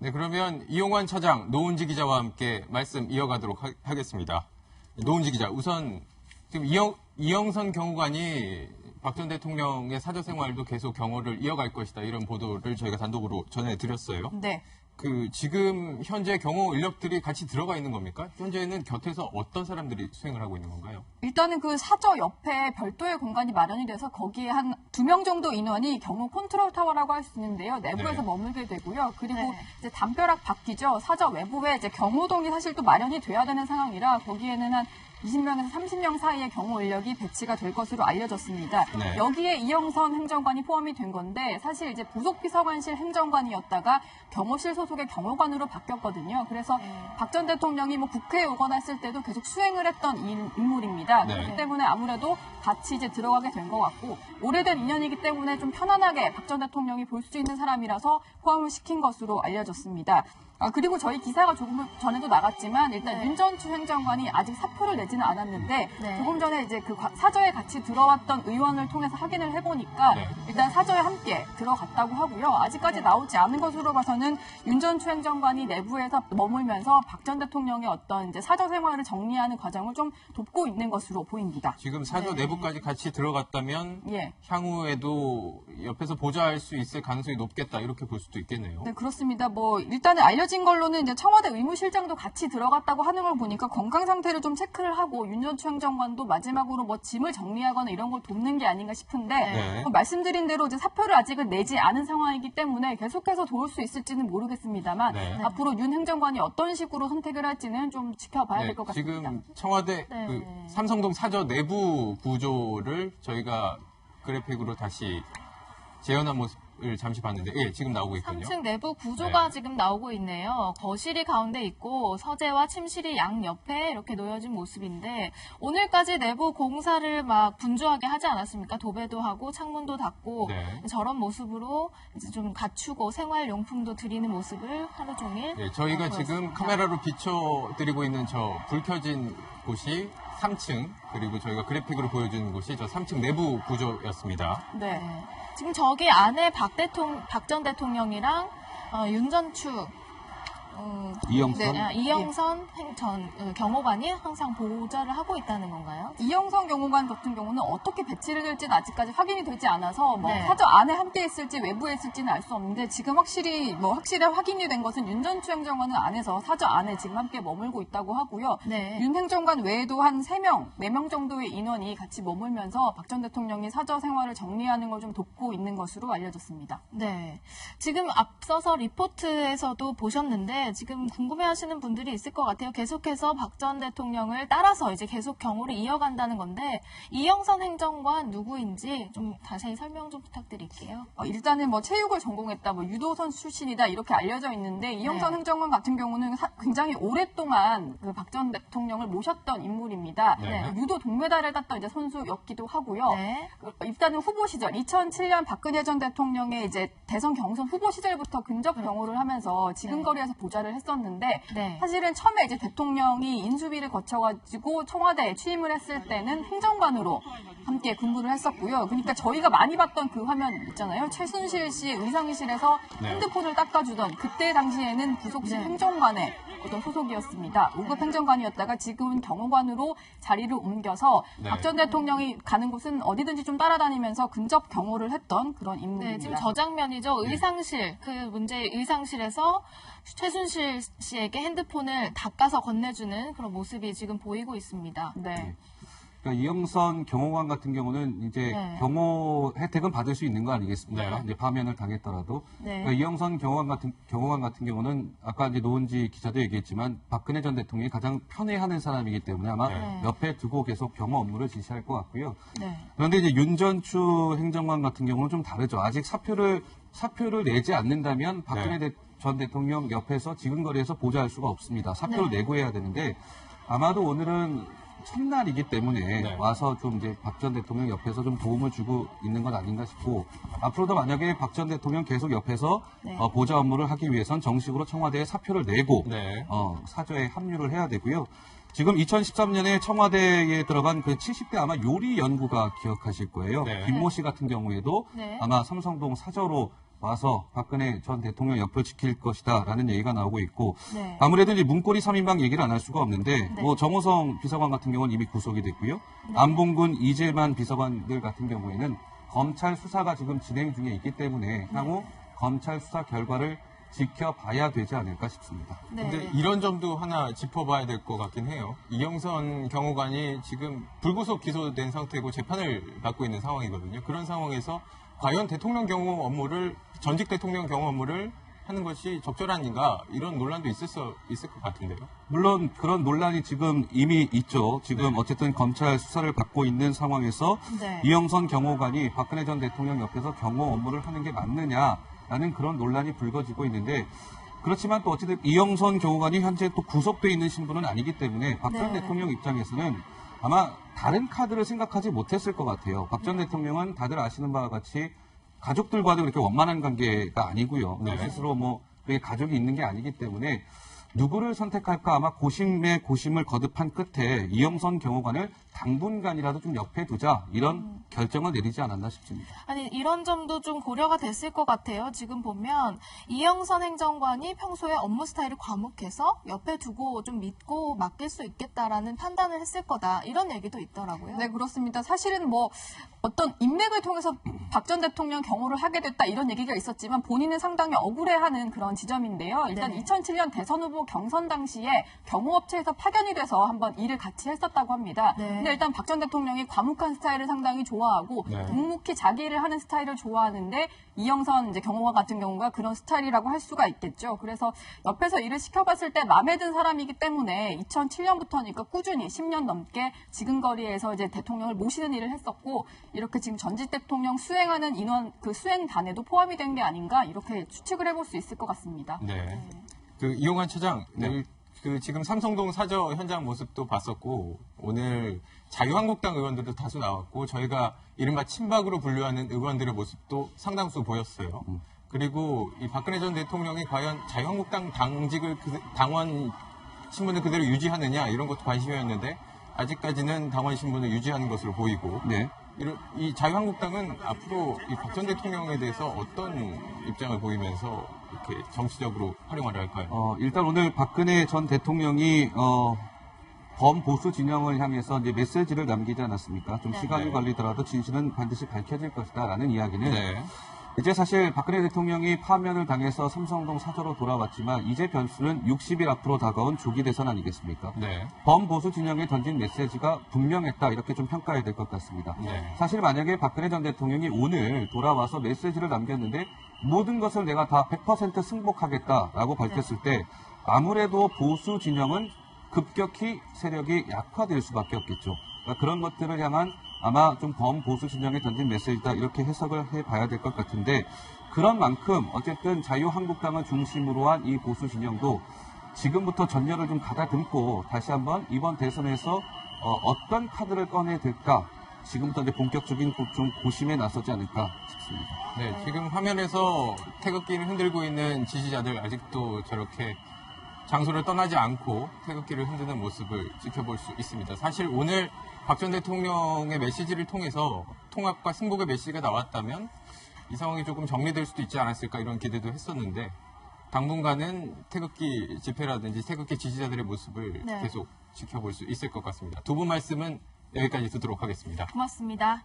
네, 그러면 이용환 차장, 노은지 기자와 함께 말씀 이어가도록 하겠습니다. 노은지 기자, 우선 지금 이영선 경호관이 박 전 대통령의 사저 생활도 계속 경호를 이어갈 것이다, 이런 보도를 저희가 단독으로 전해드렸어요. 네. 지금 현재 경호 인력들이 같이 들어가 있는 겁니까? 현재는 곁에서 어떤 사람들이 수행을 하고 있는 건가요? 일단은 그 사저 옆에 별도의 공간이 마련이 돼서 거기에 한 2명 정도 인원이 경호 컨트롤 타워라고 할 수 있는데요. 내부에서 네. 머물게 되고요. 그리고 이제 담벼락 밖이죠. 사저 외부에 이제 경호동이 사실 또 마련이 돼야 되는 상황이라 거기에는 한 20명에서 30명 사이의 경호 인력이 배치가 될 것으로 알려졌습니다. 네. 여기에 이영선 행정관이 포함이 된 건데 사실 이제 부속비서관실 행정관이었다가 경호실 소속의 경호관으로 바뀌었거든요. 그래서 박 전 대통령이 뭐 국회에 오거나 했을 때도 계속 수행을 했던 인물입니다. 네. 그렇기 때문에 아무래도 같이 이제 들어가게 된 것 같고 오래된 인연이기 때문에 좀 편안하게 박 전 대통령이 볼 수 있는 사람이라서 포함을 시킨 것으로 알려졌습니다. 그리고 저희 기사가 조금 전에도 나갔지만 일단 윤전추 행정관이 아직 사표를 내지는 않았는데 조금 전에 이제 그 사저에 같이 들어왔던 의원을 통해서 확인을 해보니까 일단 사저에 함께 들어갔다고 하고요. 아직까지 나오지 않은 것으로 봐서는 윤전추 행정관이 내부에서 머물면서 박 전 대통령의 어떤 이제 사저 생활을 정리하는 과정을 좀 돕고 있는 것으로 보입니다. 지금 사저 내부까지 같이 들어갔다면 예. 향후에도 옆에서 보좌할 수 있을 가능성이 높겠다, 이렇게 볼 수도 있겠네요. 네, 그렇습니다. 뭐 일단은 알려진 걸로는 이제 청와대 의무실장도 같이 들어갔다고 하는 걸 보니까 건강 상태를 좀 체크를 하고 윤전추 행정관도 마지막으로 뭐 짐을 정리하거나 이런 걸 돕는 게 아닌가 싶은데 말씀드린 대로 이제 사표를 아직은 내지 않은 상황이기 때문에 계속해서 도울 수 있을지는 모르겠습니다만 앞으로 윤 행정관이 어떤 식으로 선택을 할지는 좀 지켜봐야 될 것 같습니다. 지금 청와대 그 삼성동 사저 내부 구조를 저희가 그래픽으로 다시 재현한 모습을 잠시 봤는데, 지금 나오고 있군요. 3층 내부 구조가 지금 나오고 있네요. 거실이 가운데 있고 서재와 침실이 양 옆에 이렇게 놓여진 모습인데 오늘까지 내부 공사를 막 분주하게 하지 않았습니까? 도배도 하고 창문도 닫고 저런 모습으로 이제 좀 갖추고 생활용품도 드리는 모습을 하루 종일 저희가 지금 카메라로 비춰드리고 있는 저 불 켜진 곳이 3층, 그리고 저희가 그래픽으로 보여주는 곳이 저 3층 내부 구조였습니다. 네. 지금 저기 안에 박 전 대통령이랑 윤전추 이영선 전 경호관이 항상 보좌를 하고 있다는 건가요? 이영선 경호관 같은 경우는 어떻게 배치를 될지는 아직까지 확인이 되지 않아서 뭐 사저 안에 함께 있을지 외부에 있을지는 알 수 없는데 지금 확실히 확인이 된 것은 윤전추 행정관은 안에서 사저 안에 지금 함께 머물고 있다고 하고요. 윤 행정관 외에도 한 3명, 4명 정도의 인원이 같이 머물면서 박 전 대통령이 사저 생활을 정리하는 걸 좀 돕고 있는 것으로 알려졌습니다. 네. 지금 앞서서 리포트에서도 보셨는데 지금 궁금해하시는 분들이 있을 것 같아요. 계속해서 박 전 대통령을 따라서 이제 계속 경호를 이어간다는 건데 이영선 행정관 누구인지 좀 자세히 설명 좀 부탁드릴게요. 일단은 체육을 전공했다, 유도 선수 출신이다 이렇게 알려져 있는데 이영선 행정관 같은 경우는 굉장히 오랫동안 그 박 전 대통령을 모셨던 인물입니다. 유도 동메달을 땄던 이제 선수였기도 하고요. 일단은 후보 시절 2007년 박근혜 전 대통령의 이제 대선 경선 후보 시절부터 근접 경호를 하면서 지금거리에서 보좌를 했었는데 사실은 처음에 이제 대통령이 인수위를 거쳐가지고 청와대에 취임을 했을 때는 행정관으로 함께 근무를 했었고요. 그러니까 저희가 많이 봤던 그 화면 있잖아요. 최순실 씨의 의상실에서 핸드폰을 닦아주던 그때 당시에는 부속실 행정관의 어떤 소속이었습니다. 5급 행정관이었다가 지금은 경호관으로 자리를 옮겨서 박 전 대통령이 가는 곳은 어디든지 좀 따라다니면서 근접 경호를 했던 그런 인물입니다. 지금 저 장면이죠. 의상실, 그 문제의 의상실에서 최순실 씨에게 핸드폰을 닦아서 건네주는 그런 모습이 지금 보이고 있습니다. 그러니까 이영선 경호관 같은 경우는 이제 경호 혜택은 받을 수 있는 거 아니겠습니까? 이제 파면을 당했더라도. 그러니까 이영선 경호관 같은 경우는 아까 이제 노은지 기자도 얘기했지만 박근혜 전 대통령이 가장 편애하는 사람이기 때문에 아마 옆에 두고 계속 경호 업무를 지시할 것 같고요. 그런데 이제 윤전추 행정관 같은 경우는 좀 다르죠. 아직 사표를 내지 않는다면 박근혜 전 대통령 옆에서 지근거리에서 보좌할 수가 없습니다. 사표를 내고 해야 되는데 아마도 오늘은 첫날이기 때문에 와서 좀 이제 박 전 대통령 옆에서 좀 도움을 주고 있는 것 아닌가 싶고 앞으로도 만약에 박 전 대통령 계속 옆에서 보좌 업무를 하기 위해선 정식으로 청와대에 사표를 내고 사저에 합류를 해야 되고요. 지금 2013년에 청와대에 들어간 그 70대 아마 요리 연구가 기억하실 거예요. 김모 씨 같은 경우에도 아마 삼성동 사저로 와서 박근혜 전 대통령 옆을 지킬 것이다라는 얘기가 나오고 있고 네. 아무래도 이제 문고리 3인방 얘기를 안 할 수가 없는데 네. 뭐 정호성 비서관 같은 경우는 이미 구속이 됐고요. 안봉근, 이재만 비서관들 같은 경우에는 검찰 수사가 지금 진행 중에 있기 때문에 향후 검찰 수사 결과를 지켜봐야 되지 않을까 싶습니다. 네. 근데 이런 점도 하나 짚어봐야 될 것 같긴 해요. 이영선 경호관이 지금 불구속 기소된 상태고 재판을 받고 있는 상황이거든요. 그런 상황에서 과연 대통령 경호 업무를, 전직 대통령 경호 업무를 하는 것이 적절한가 이런 논란도 있을 것 같은데요. 물론 그런 논란이 지금 이미 있죠. 지금 네. 어쨌든 검찰 수사를 받고 있는 상황에서 네. 이영선 경호관이 박근혜 전 대통령 옆에서 경호 업무를 하는 게 맞느냐라는 그런 논란이 불거지고 있는데 그렇지만 또 어쨌든 이영선 경호관이 현재 또 구속돼 있는 신분은 아니기 때문에 박 전 네. 대통령 입장에서는 아마 다른 카드를 생각하지 못했을 것 같아요. 박 전 대통령은 다들 아시는 바와 같이 가족들과도 그렇게 원만한 관계가 아니고요. 네. 스스로 뭐 그게 가족이 있는 게 아니기 때문에 누구를 선택할까 아마 고심에 고심을 거듭한 끝에 이영선 경호관을 당분간이라도 좀 옆에 두자 이런 결정을 내리지 않았나 싶습니다. 아니 이런 점도 좀 고려가 됐을 것 같아요. 지금 보면 이영선 행정관이 평소에 업무 스타일이 과묵해서 옆에 두고 좀 믿고 맡길 수 있겠다라는 판단을 했을 거다. 이런 얘기도 있더라고요. 네, 그렇습니다. 사실은 뭐 어떤 인맥을 통해서 박 전 대통령 경호를 하게 됐다 이런 얘기가 있었지만 본인은 상당히 억울해하는 그런 지점인데요. 일단 네. 2007년 대선 후보 경선 당시에 경호업체에서 파견이 돼서 한번 일을 같이 했었다고 합니다. 네. 근데 일단 박 전 대통령이 과묵한 스타일을 상당히 좋아하고 네. 묵묵히 자기 일을 하는 스타일을 좋아하는데 이영선 이제 경호관 같은 경우가 그런 스타일이라고 할 수가 있겠죠. 그래서 옆에서 일을 시켜봤을 때 마음에 든 사람이기 때문에 2007년부터니까 꾸준히 10년 넘게 지근거리에서 이제 대통령을 모시는 일을 했었고 이렇게 지금 전직 대통령 수행하는 인원 그 수행단에도 포함이 된 게 아닌가 이렇게 추측을 해볼 수 있을 것 같습니다. 네. 그 이용환 차장, 네. 그 지금 삼성동 사저 현장 모습도 봤었고 오늘 자유한국당 의원들도 다수 나왔고 저희가 이른바 친박으로 분류하는 의원들의 모습도 상당수 보였어요. 그리고 이 박근혜 전 대통령이 과연 자유한국당 당직을 당원 신분을 그대로 유지하느냐 이런 것도 관심이었는데 아직까지는 당원 신분을 유지하는 것으로 보이고 네. 이 자유한국당은 앞으로 이 박 전 대통령에 대해서 어떤 입장을 보이면서 이렇게 정치적으로 활용하려 할까요? 일단 오늘 박근혜 전 대통령이 범보수 진영을 향해서 이제 메시지를 남기지 않았습니까? 좀 네. 시간이 네. 걸리더라도 진실은 반드시 밝혀질 것이다라는 이야기는 네. 이제 사실 박근혜 대통령이 파면을 당해서 삼성동 사저로 돌아왔지만 이제 변수는 60일 앞으로 다가온 조기 대선 아니겠습니까? 네. 범보수 진영에 던진 메시지가 분명했다 이렇게 좀 평가해야 될 것 같습니다. 네. 사실 만약에 박근혜 전 대통령이 오늘 돌아와서 메시지를 남겼는데 모든 것을 내가 다 100% 승복하겠다라고 밝혔을 때 아무래도 보수 진영은 급격히 세력이 약화될 수밖에 없겠죠. 그러니까 그런 것들을 향한 아마 좀 범보수 진영에 던진 메시지다 이렇게 해석을 해봐야 될 것 같은데 그런 만큼 어쨌든 자유한국당을 중심으로 한 이 보수 진영도 지금부터 전열을 좀 가다듬고 다시 한번 이번 대선에서 어떤 카드를 꺼내들까 지금부터 이제 본격적인 좀 고심에 나서지 않을까 싶습니다. 네, 지금 화면에서 태극기를 흔들고 있는 지지자들 아직도 저렇게 장소를 떠나지 않고 태극기를 흔드는 모습을 지켜볼 수 있습니다. 사실 오늘 박 전 대통령의 메시지를 통해서 통합과 승복의 메시지가 나왔다면 이 상황이 조금 정리될 수도 있지 않았을까 이런 기대도 했었는데 당분간은 태극기 집회라든지 태극기 지지자들의 모습을 네. 계속 지켜볼 수 있을 것 같습니다. 두 분 말씀은 여기까지 듣도록 하겠습니다. 고맙습니다.